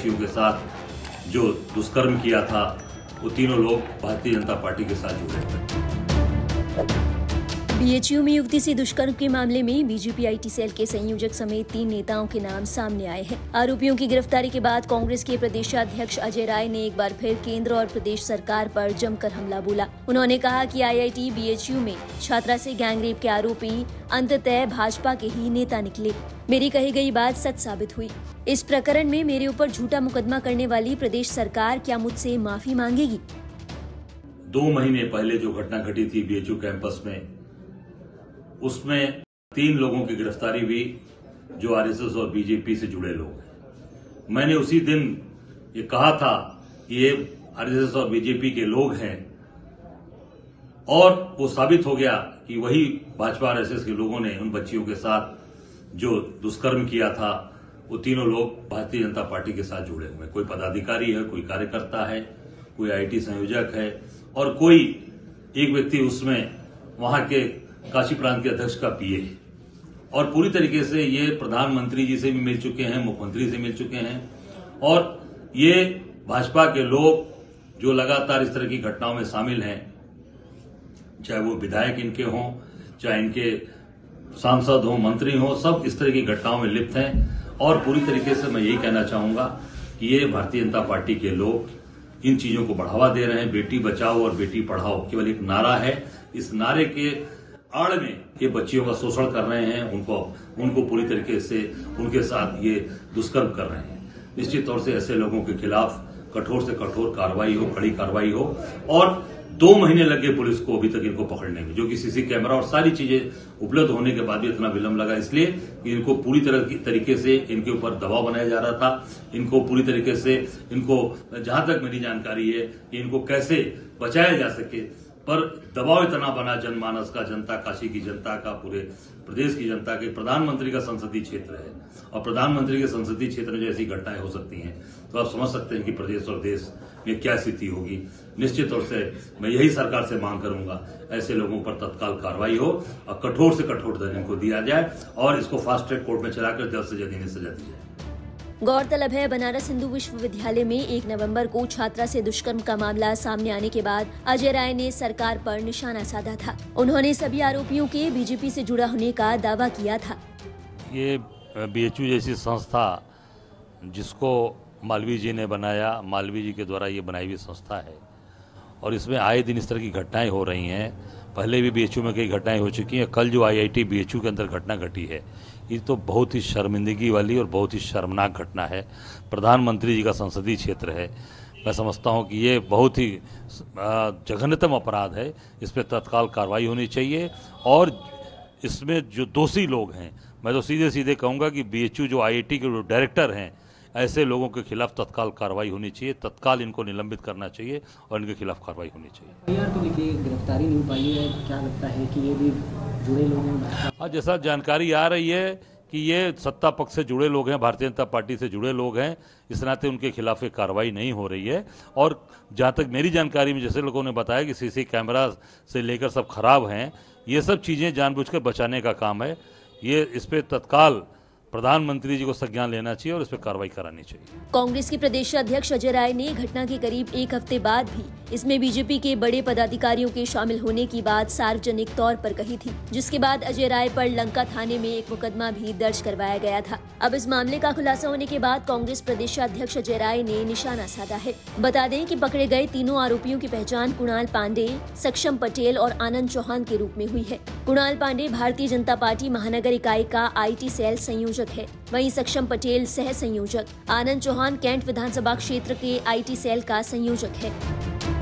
बच्चियों के साथ जो दुष्कर्म किया था, वो तीनों लोग भारतीय जनता पार्टी के साथ जुड़े थे। बीएचयू में युवती से दुष्कर्म के मामले में बीजेपी आईटी सेल के संयोजक समेत 3 नेताओं के नाम सामने आए हैं। आरोपियों की गिरफ्तारी के बाद कांग्रेस के प्रदेशाध्यक्ष अजय राय ने एक बार फिर केंद्र और प्रदेश सरकार पर जमकर हमला बोला। उन्होंने कहा कि आईआईटी बीएचयू में छात्रा से गैंगरेप के आरोपी अंततः भाजपा के ही नेता निकले। मेरी कही गई बात सच साबित हुई। इस प्रकरण में मेरे ऊपर झूठा मुकदमा करने वाली प्रदेश सरकार क्या मुझसे माफी मांगेगी? 2 महीने पहले जो घटना घटी थी बीएचयू कैंपस में, उसमें 3 लोगों की गिरफ्तारी हुई जो आरएसएस और बीजेपी से जुड़े लोग हैं। मैंने उसी दिन ये कहा था कि ये आरएसएस और बीजेपी के लोग हैं, और वो साबित हो गया कि वही भाजपा आरएसएस के लोगों ने उन बच्चियों के साथ जो दुष्कर्म किया था, वो तीनों लोग भारतीय जनता पार्टी के साथ जुड़े हुए हैं। कोई पदाधिकारी है, कोई कार्यकर्ता है, कोई आईटी संयोजक है, और कोई एक व्यक्ति उसमें वहां के काशी प्रांत के अध्यक्ष का पीए है। और पूरी तरीके से ये प्रधानमंत्री जी से भी मिल चुके हैं, मुख्यमंत्री से मिल चुके हैं, और ये भाजपा के लोग जो लगातार इस तरह की घटनाओं में शामिल हैं, चाहे वो विधायक इनके हों, चाहे इनके सांसद हों, मंत्री हों, सब इस तरह की घटनाओं में लिप्त हैं। और पूरी तरीके से मैं यही कहना चाहूंगा कि ये भारतीय जनता पार्टी के लोग इन चीजों को बढ़ावा दे रहे हैं। बेटी बचाओ और बेटी पढ़ाओ केवल एक नारा है, इस नारे के आड़ में ये बच्चियों का शोषण कर रहे हैं, उनको पूरी तरीके से उनके साथ ये दुष्कर्म कर रहे हैं। निश्चित तौर से ऐसे लोगों के खिलाफ कठोर से कठोर कार्रवाई हो, कड़ी कार्रवाई हो। और 2 महीने लगे पुलिस को अभी तक इनको पकड़ने में, जो कि सीसी कैमरा और सारी चीजें उपलब्ध होने के बाद भी इतना विलंब लगा, इसलिए कि इनको पूरी तरीके से इनके ऊपर दबाव बनाया जा रहा था। इनको पूरी तरीके से, इनको जहां तक मेरी जानकारी है कि इनको कैसे बचाया जा सके, पर दबाव इतना बना जनमानस का, जनता, काशी की जनता का, पूरे प्रदेश की जनता के। प्रधानमंत्री का संसदीय क्षेत्र है, और प्रधानमंत्री के संसदीय क्षेत्र में जो ऐसी घटनाएं हो सकती हैं, तो आप समझ सकते हैं कि प्रदेश और देश में क्या स्थिति होगी। निश्चित तौर से मैं यही सरकार से मांग करूंगा, ऐसे लोगों पर तत्काल कार्रवाई हो और कठोर से कठोर दंड इनको दिया जाए, और इसको फास्ट ट्रैक कोर्ट में चलाकर जल्द से जल्द इन्हें सजा दी जाए। गौरतलब है, बनारस हिंदू विश्वविद्यालय में 1 नवंबर को छात्रा से दुष्कर्म का मामला सामने आने के बाद अजय राय ने सरकार पर निशाना साधा था। उन्होंने सभी आरोपियों के बीजेपी से जुड़ा होने का दावा किया था। ये बीएचयू जैसी संस्था, जिसको मालवीय जी ने बनाया, मालवीय जी के द्वारा ये बनाई हुई संस्था है, और इसमें आए दिन इस तरह की घटनाएं हो रही हैं। पहले भी बीएचयू में कई घटनाएं हो चुकी हैं। कल जो आईआईटी बीएचयू के अंदर घटना घटी है, ये तो बहुत ही शर्मिंदगी वाली और बहुत ही शर्मनाक घटना है। प्रधानमंत्री जी का संसदीय क्षेत्र है। मैं समझता हूं कि ये बहुत ही जघन्यतम अपराध है। इस पर तत्काल कार्रवाई होनी चाहिए, और इसमें जो दोषी लोग हैं, मैं तो सीधे सीधे कहूँगा कि बीएचयू जो आईआईटी के जो डायरेक्टर हैं, ऐसे लोगों के खिलाफ तत्काल कार्रवाई होनी चाहिए, तत्काल इनको निलंबित करना चाहिए और इनके खिलाफ कार्रवाई होनी चाहिए। यार तो देखिए, गिरफ्तारी नहीं पाई है, क्या लगता है कि ये भी जुड़े लोग हैं? हाँ, जैसा जानकारी आ रही है कि ये सत्ता पक्ष से जुड़े लोग हैं, भारतीय जनता पार्टी से जुड़े लोग हैं, इस नाते उनके खिलाफ एक कार्रवाई नहीं हो रही है। और जहाँ तक मेरी जानकारी में, जैसे लोगों ने बताया कि सीसी कैमरा से लेकर सब खराब हैं, ये सब चीज़ें जानबूझकर बचाने का काम है। ये इस पर तत्काल प्रधानमंत्री जी को संज्ञान लेना चाहिए और इस पर कार्रवाई करानी चाहिए। कांग्रेस के प्रदेश अध्यक्ष अजय राय ने घटना के करीब 1 हफ्ते बाद भी इसमें बीजेपी के बड़े पदाधिकारियों के शामिल होने की बात सार्वजनिक तौर पर कही थी, जिसके बाद अजय राय पर लंका थाने में एक मुकदमा भी दर्ज करवाया गया था। अब इस मामले का खुलासा होने के बाद कांग्रेस प्रदेशाध्यक्ष अजय राय ने निशाना साधा है। बता दें कि पकड़े गए तीनों आरोपियों की पहचान कुणाल पांडे, सक्षम पटेल और आनंद चौहान के रूप में हुई है। कुणाल पांडे भारतीय जनता पार्टी महानगर इकाई का आईटी सेल संयोजक है, वहीं सक्षम पटेल सह संयोजक, आनंद चौहान कैंट विधानसभा क्षेत्र के आईटी सेल का संयोजक है।